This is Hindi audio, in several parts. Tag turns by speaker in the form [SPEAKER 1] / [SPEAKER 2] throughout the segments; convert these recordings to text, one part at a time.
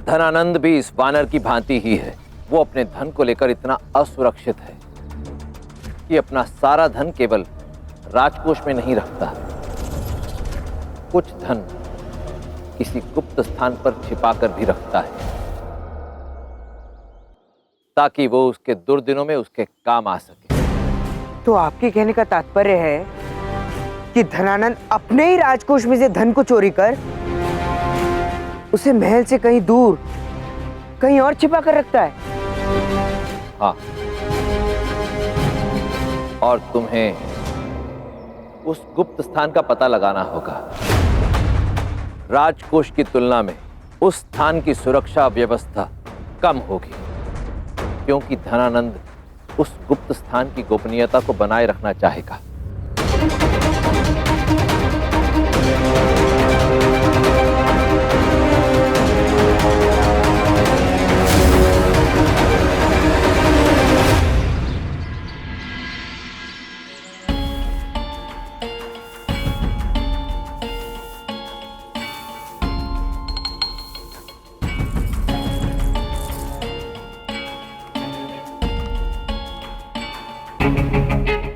[SPEAKER 1] धनानंद भी इस वानर की भांति ही है। वो अपने धन को लेकर इतना असुरक्षित है कि अपना सारा धन केवल राजकोष में नहीं रखता, कुछ धन किसी गुप्त स्थान पर छिपाकर भी रखता है, ताकि वो उसके दुर्दिनों में उसके काम आ सके।
[SPEAKER 2] तो आपके कहने का तात्पर्य है कि धनानंद अपने ही राजकोष में से धन को चोरी कर उसे महल से कहीं दूर, कहीं और छिपा कर रखता है।
[SPEAKER 1] हाँ, और तुम्हें उस गुप्त स्थान का पता लगाना होगा। राजकोष की तुलना में उस स्थान की सुरक्षा व्यवस्था कम होगी, क्योंकि धनानंद उस गुप्त स्थान की गोपनीयता को बनाए रखना चाहेगा।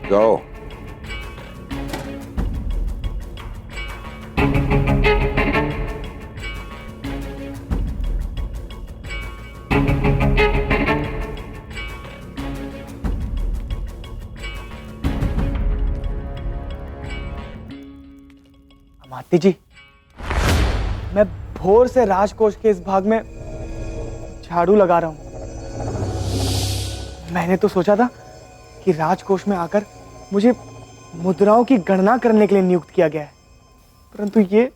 [SPEAKER 3] जाओ।
[SPEAKER 4] अमात्य जी, मैं भोर से राजकोष के इस भाग में झाड़ू लगा रहा हूं। मैंने तो सोचा था कि राजकोष में आकर मुझे मुद्राओं की गणना करने के लिए नियुक्त किया गया है, परंतु ये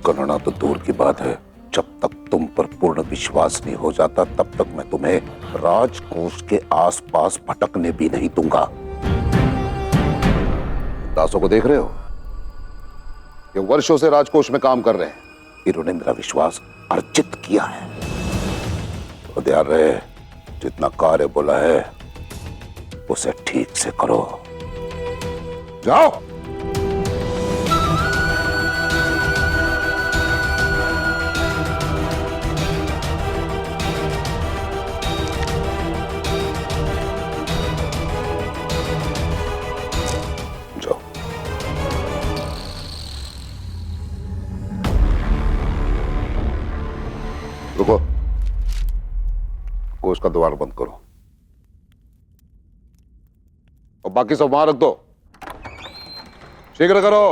[SPEAKER 3] गणना तो दूर की बात है, जब तक तुम पर पूर्ण विश्वास नहीं हो जाता तब तक मैं तुम्हें राजकोष के आसपास भटकने भी नहीं दूंगा। दासों को देख रहे हो? ये वर्षों से राजकोष में काम कर रहे हैं, इन्होंने मेरा विश्वास अर्जित किया है। तो ध्यान रहे, जितना कार्य बोला है उसे ठीक से करो। जाओ। जाओ। रुको, कोष का द्वार बंद करो और बाकी सब वहां रख दो। शीघ्र करो।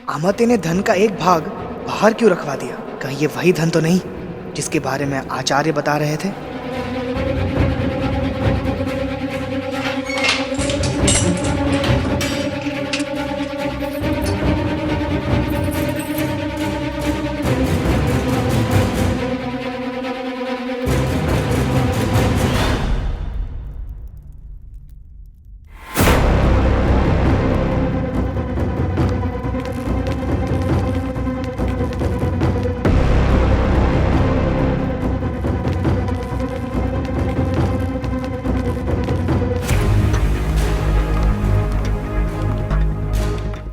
[SPEAKER 4] अमात्य ने धन का एक भाग बाहर क्यों रखवा दिया? कहीं ये वही धन तो नहीं जिसके बारे में आचार्य बता रहे थे?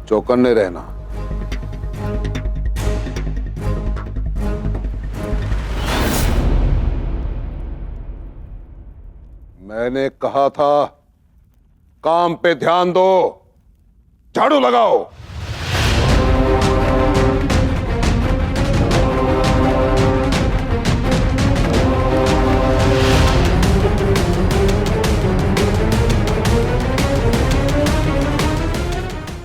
[SPEAKER 3] चौकन्ने रहना। मैंने कहा था काम पे ध्यान दो, झाड़ू लगाओ।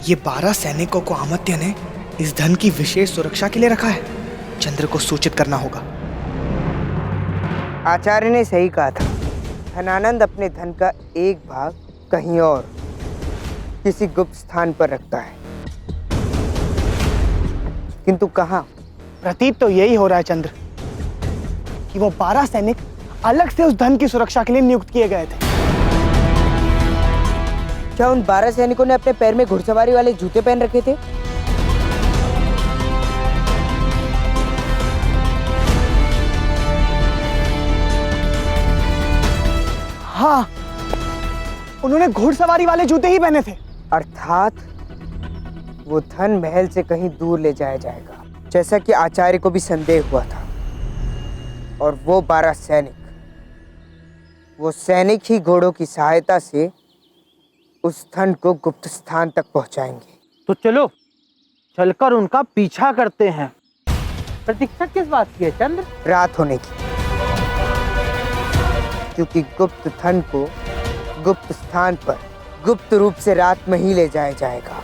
[SPEAKER 4] ये 12 सैनिकों को अमात्य ने इस धन की विशेष सुरक्षा के लिए रखा है। चंद्र को सूचित करना होगा।
[SPEAKER 2] आचार्य ने सही कहा था, धनानंद अपने धन का एक भाग कहीं और किसी गुप्त स्थान पर रखता है, किंतु कहाँ?
[SPEAKER 4] प्रतीत तो यही हो रहा है चंद्र कि वो 12 सैनिक अलग से उस धन की सुरक्षा के लिए नियुक्त किए गए थे।
[SPEAKER 2] क्या उन 12 सैनिकों ने अपने पैर में घुड़सवारी वाले जूते पहन रखे थे?
[SPEAKER 4] हाँ, उन्होंने घुड़सवारी वाले जूते ही पहने थे।
[SPEAKER 2] अर्थात वो धन महल से कहीं दूर ले जाया जाएगा, जैसा कि आचार्य को भी संदेह हुआ था। और वो 12 सैनिक, वो सैनिक ही घोड़ों की सहायता से उस धन को गुप्त स्थान तक पहुंचाएंगे।
[SPEAKER 5] तो चलो चलकर उनका पीछा करते हैं। प्रतीक्षा किस बात की है चंद्र?
[SPEAKER 2] रात होने की, क्योंकि गुप्त धन को गुप्त स्थान पर गुप्त रूप से रात में ही ले जाया जाएगा।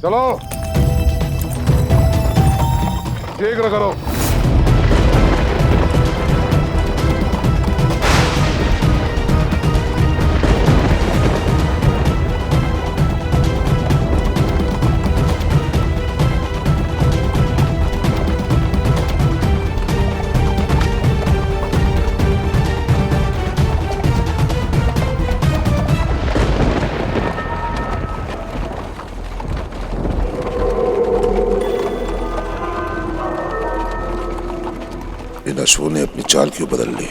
[SPEAKER 3] चलो शीघ्र करो। इन अश्वों ने अपनी चाल क्यों बदल ली?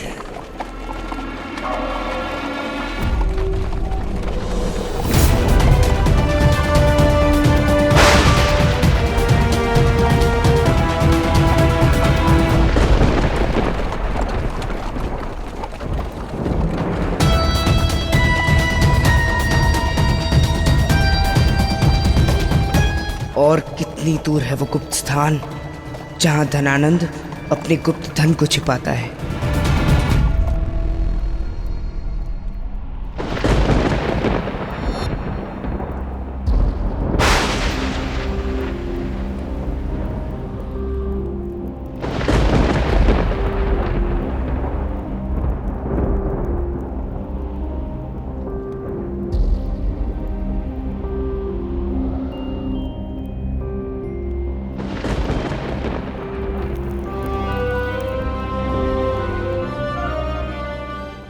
[SPEAKER 2] और कितनी दूर है वो गुप्त स्थान जहां धनानंद अपने गुप्त धन को छिपाता है?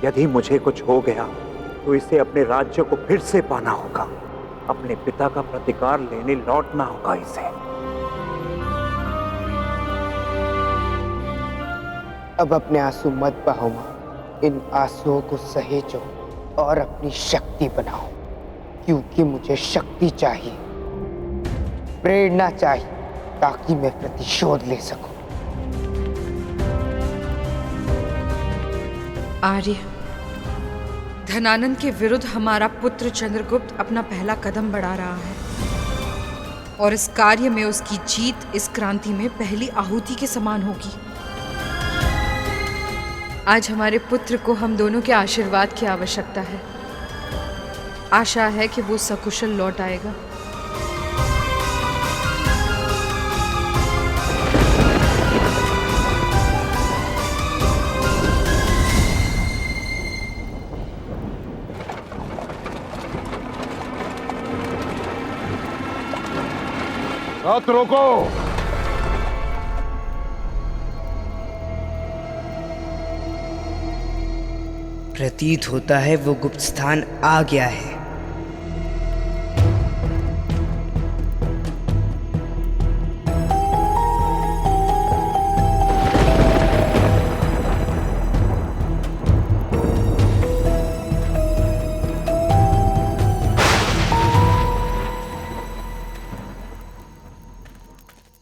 [SPEAKER 6] यदि मुझे कुछ हो गया तो इसे अपने राज्य को फिर से पाना होगा। अपने पिता का प्रतिकार लेने लौटना होगा इसे।
[SPEAKER 2] अब अपने आंसू मत बहाओ मां, इन आंसुओं को सहेजो और अपनी शक्ति बनाओ, क्योंकि मुझे शक्ति चाहिए, प्रेरणा चाहिए, ताकि मैं प्रतिशोध ले सकूं।
[SPEAKER 7] आर्य, धनानंद के विरुद्ध हमारा पुत्र चंद्रगुप्त अपना पहला कदम बढ़ा रहा है और इस कार्य में उसकी जीत इस क्रांति में पहली आहुति के समान होगी। आज हमारे पुत्र को हम दोनों के आशीर्वाद की आवश्यकता है। आशा है कि वो सकुशल लौट आएगा।
[SPEAKER 3] रथ रोको।
[SPEAKER 2] प्रतीत होता है वो गुप्त स्थान आ गया है।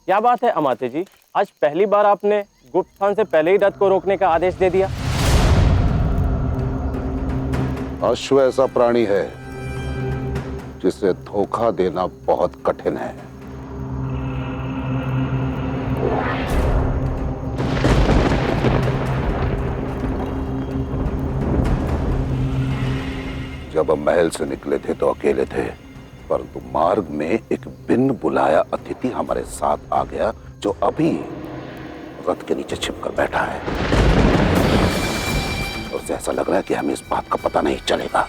[SPEAKER 8] क्या बात है अमात्य जी, आज पहली बार आपने गुप्त स्थान से पहले ही रथ को रोकने का आदेश दे दिया।
[SPEAKER 3] अश्व ऐसा प्राणी है जिसे धोखा देना बहुत कठिन है। जब हम महल से निकले थे तो अकेले थे, परंतु मार्ग में एक बिन बुलाया अतिथि हमारे साथ आ गया, जो अभी रथ के नीचे छिपकर बैठा है। उसे ऐसा लग रहा है कि हमें इस बात का पता नहीं चलेगा।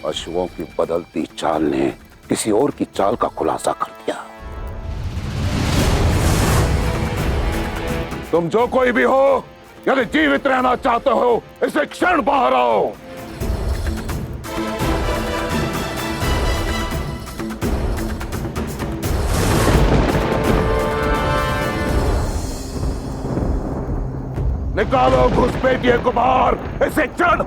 [SPEAKER 3] अश्वों की बदलती चाल ने किसी और की चाल का खुलासा कर दिया। तुम जो कोई भी हो, यदि जीवित रहना चाहते हो इसे क्षण बाहर आओ। निकालो घुसपैठिए को बाहर, इसे क्षण।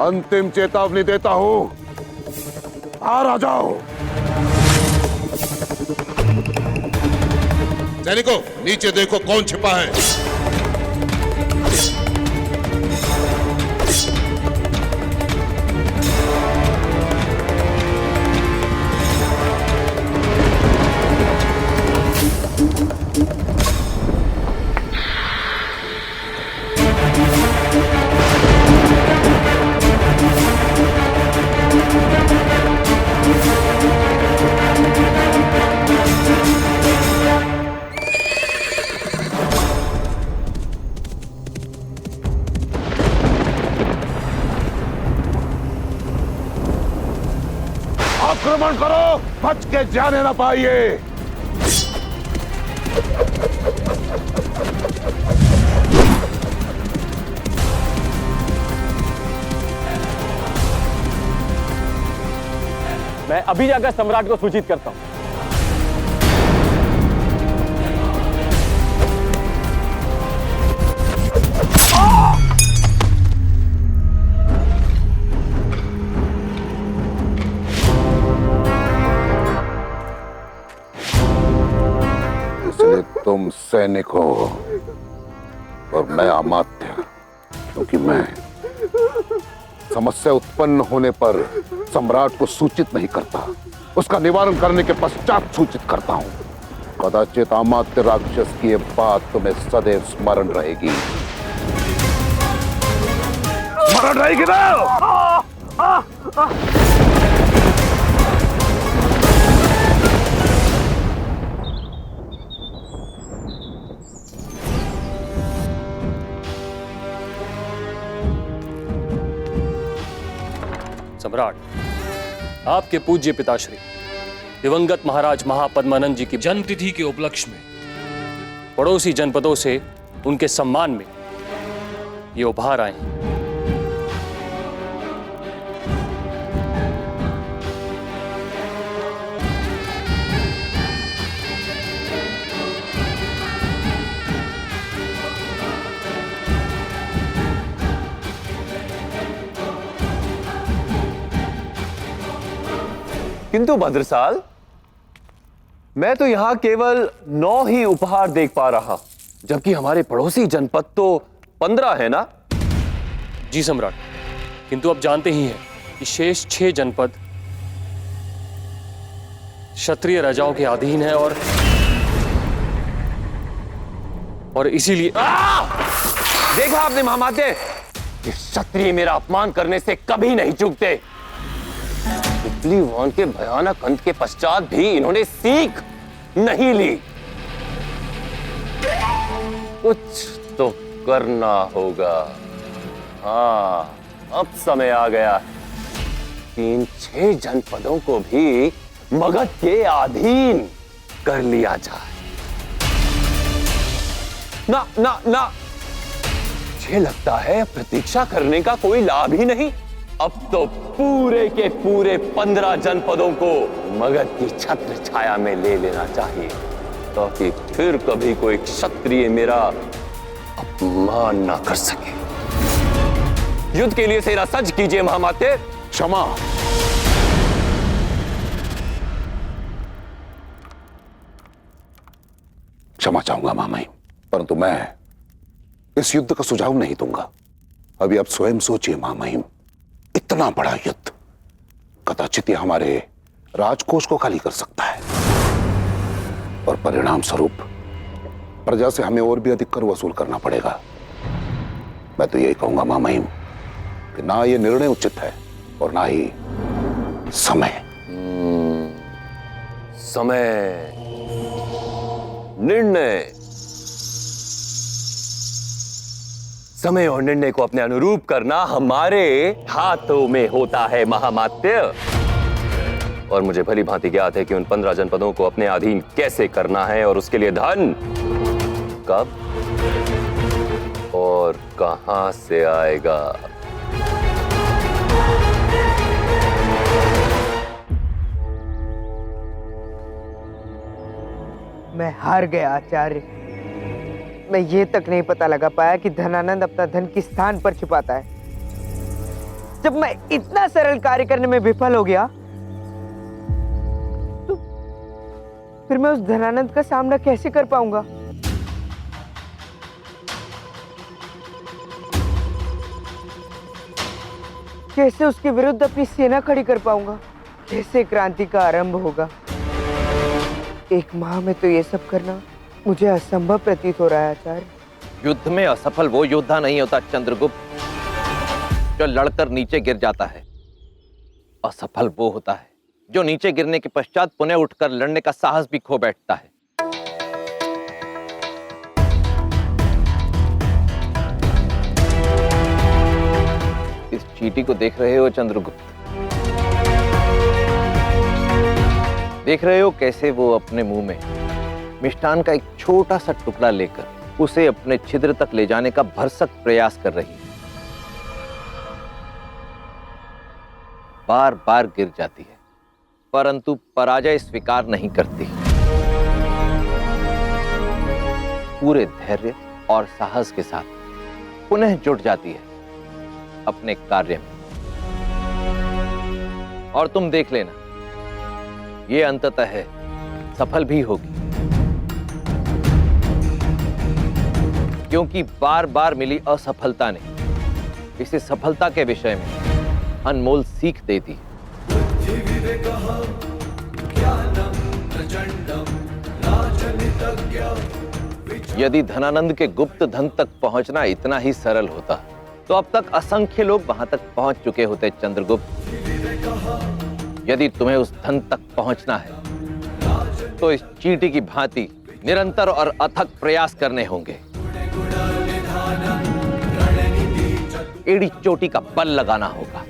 [SPEAKER 3] अंतिम चेतावनी देता हूं, बाहर आ जाओ।
[SPEAKER 9] सैनिकों, नीचे देखो कौन छिपा है।
[SPEAKER 3] आक्रमण करो, बच के जाने ना पाइए।
[SPEAKER 8] मैं अभी जाकर सम्राट को सूचित करता हूं।
[SPEAKER 3] इसलिए तुम सैनिक हो और मैं अमात्य, क्योंकि मैं समस्या उत्पन्न होने पर सम्राट को सूचित नहीं करता, उसका निवारण करने के पश्चात सूचित करता हूं। कदाचित अमात्य राक्षस की ये बात तुम्हें सदैव स्मरण रहेगी। स्मरण रहेगी ना?
[SPEAKER 10] सम्राट, आपके पूज्य पिताश्री दिवंगत महाराज महापद्मानंद जी की जन्मतिथि के उपलक्ष्य में पड़ोसी जनपदों से उनके सम्मान में ये उपहार आए हैं।
[SPEAKER 11] किंतु भद्रसाल, मैं तो यहां केवल 9 ही उपहार देख पा रहा, जबकि हमारे पड़ोसी जनपद तो 15 है ना?
[SPEAKER 10] जी सम्राट, किंतु आप जानते ही हैं कि शेष 6 जनपद क्षत्रिय राजाओं के अधीन है और इसीलिए
[SPEAKER 11] देखा आपने महामाते, क्षत्रिय मेरा अपमान करने से कभी नहीं चूकते। वन के भयानक अंत के पश्चात भी इन्होंने सीख नहीं ली। कुछ तो करना होगा। हाँ, अब समय आ गया कि इन 6 जनपदों को भी मगध के अधीन कर लिया जाए। ना ना ना, मुझे लगता है प्रतीक्षा करने का कोई लाभ ही नहीं। अब तो पूरे के पूरे 15 जनपदों को मगध की छत्र छाया में ले लेना चाहिए, ताकि फिर कभी कोई क्षत्रिय मेरा अपमान ना कर सके। युद्ध के लिए सेना सज्ज कीजिए महामाते।
[SPEAKER 3] क्षमा। क्षमा चाहूंगा मामाई, परंतु मैं इस युद्ध का सुझाव नहीं दूंगा। अभी आप स्वयं सोचिए महामहिम, इतना बड़ा युद्ध कदाचित ये हमारे राजकोष को खाली कर सकता है और परिणाम स्वरूप प्रजा से हमें और भी अधिक कर वसूल करना पड़ेगा। मैं तो यही कहूंगा महामहिम कि ना ये निर्णय उचित है और ना ही समय।
[SPEAKER 11] समय, निर्णय, समय और निर्णय को अपने अनुरूप करना हमारे हाथों में होता है महामात्य। और मुझे भली भांति ज्ञात है कि उन 15 जनपदों को अपने अधीन कैसे करना है और उसके लिए धन कब और कहां से आएगा।
[SPEAKER 2] मैं हार गया आचार्य। मैं ये तक नहीं पता लगा पाया कि धनानंद अपना धन किस स्थान पर छिपाता है। जब मैं इतना सरल कार्य करने में विफल हो गया तो फिर मैं उस धनानंद का सामना कैसे कर पाऊंगा? कैसे उसके विरुद्ध अपनी सेना खड़ी कर पाऊंगा? कैसे क्रांति का आरंभ होगा? एक माह में तो ये सब करना मुझे असंभव प्रतीत हो रहा है आचार्य।
[SPEAKER 1] युद्ध में असफल वो योद्धा नहीं होता चंद्रगुप्त जो लड़कर नीचे गिर जाता है। असफल वो होता है जो नीचे गिरने के पश्चात पुनः उठकर लड़ने का साहस भी खो बैठता है। इस चींटी को देख रहे हो चंद्रगुप्त? देख रहे हो कैसे वो अपने मुंह में मिष्ठान का एक छोटा सा टुकड़ा लेकर उसे अपने छिद्र तक ले जाने का भरसक प्रयास कर रही है। बार बार गिर जाती है परंतु पराजय स्वीकार नहीं करती। पूरे धैर्य और साहस के साथ पुनः जुट जाती है अपने कार्य में। और तुम देख लेना, ये अंततः सफल भी होगी, क्योंकि बार बार मिली असफलता ने इसे सफलता के विषय में अनमोल सीख देती है। यदि धनानंद के गुप्त धन तक पहुंचना इतना ही सरल होता तो अब तक असंख्य लोग वहां तक पहुंच चुके होते चंद्रगुप्त। यदि तुम्हें उस धन तक पहुंचना है तो इस चींटी की भांति निरंतर और अथक प्रयास करने होंगे। एड़ी चोटी का बल लगाना होगा।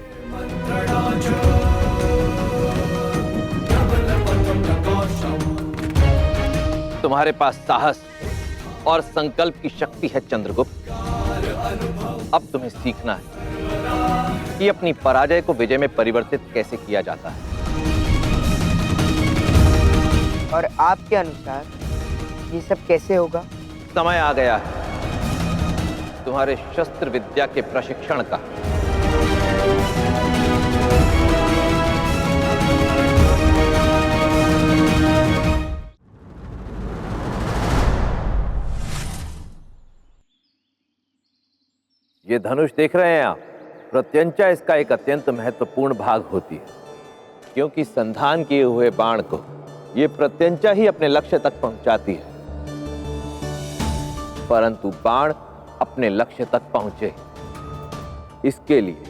[SPEAKER 1] तुम्हारे पास साहस और संकल्प की शक्ति है चंद्रगुप्त। अब तुम्हें सीखना है कि अपनी पराजय को विजय में परिवर्तित कैसे किया जाता है।
[SPEAKER 2] और आपके अनुसार ये सब कैसे होगा?
[SPEAKER 1] समय आ गया है तुम्हारे शस्त्र विद्या के प्रशिक्षण का। ये धनुष देख रहे हैं आप? प्रत्यंचा इसका एक अत्यंत महत्वपूर्ण भाग होती है, क्योंकि संधान किए हुए बाण को ये प्रत्यंचा ही अपने लक्ष्य तक पहुंचाती है। परंतु बाण अपने लक्ष्य तक पहुंचे इसके लिए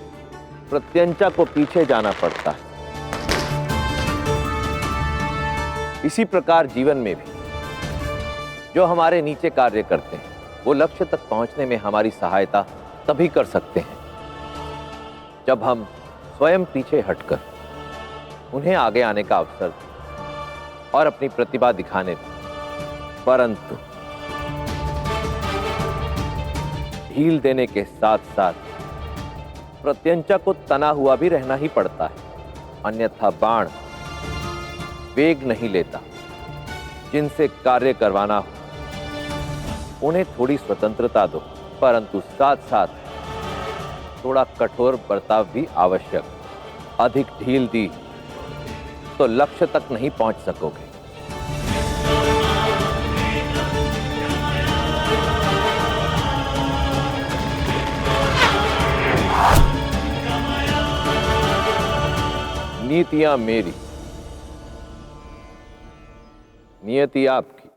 [SPEAKER 1] प्रत्यंचा को पीछे जाना पड़ता है। इसी प्रकार जीवन में भी जो हमारे नीचे कार्य करते हैं वो लक्ष्य तक पहुंचने में हमारी सहायता तभी कर सकते हैं जब हम स्वयं पीछे हटकर उन्हें आगे आने का अवसर और अपनी प्रतिभा दिखाने दें। परंतु ढील देने के साथ साथ प्रत्यंचा को तना हुआ भी रहना ही पड़ता है, अन्यथा बाण वेग नहीं लेता। जिनसे कार्य करवाना हो उन्हें थोड़ी स्वतंत्रता दो, परंतु साथ साथ थोड़ा कठोर बर्ताव भी आवश्यक। अधिक ढील दी तो लक्ष्य तक नहीं पहुंच सकोगे। नीतियां मेरी, नियति आपकी।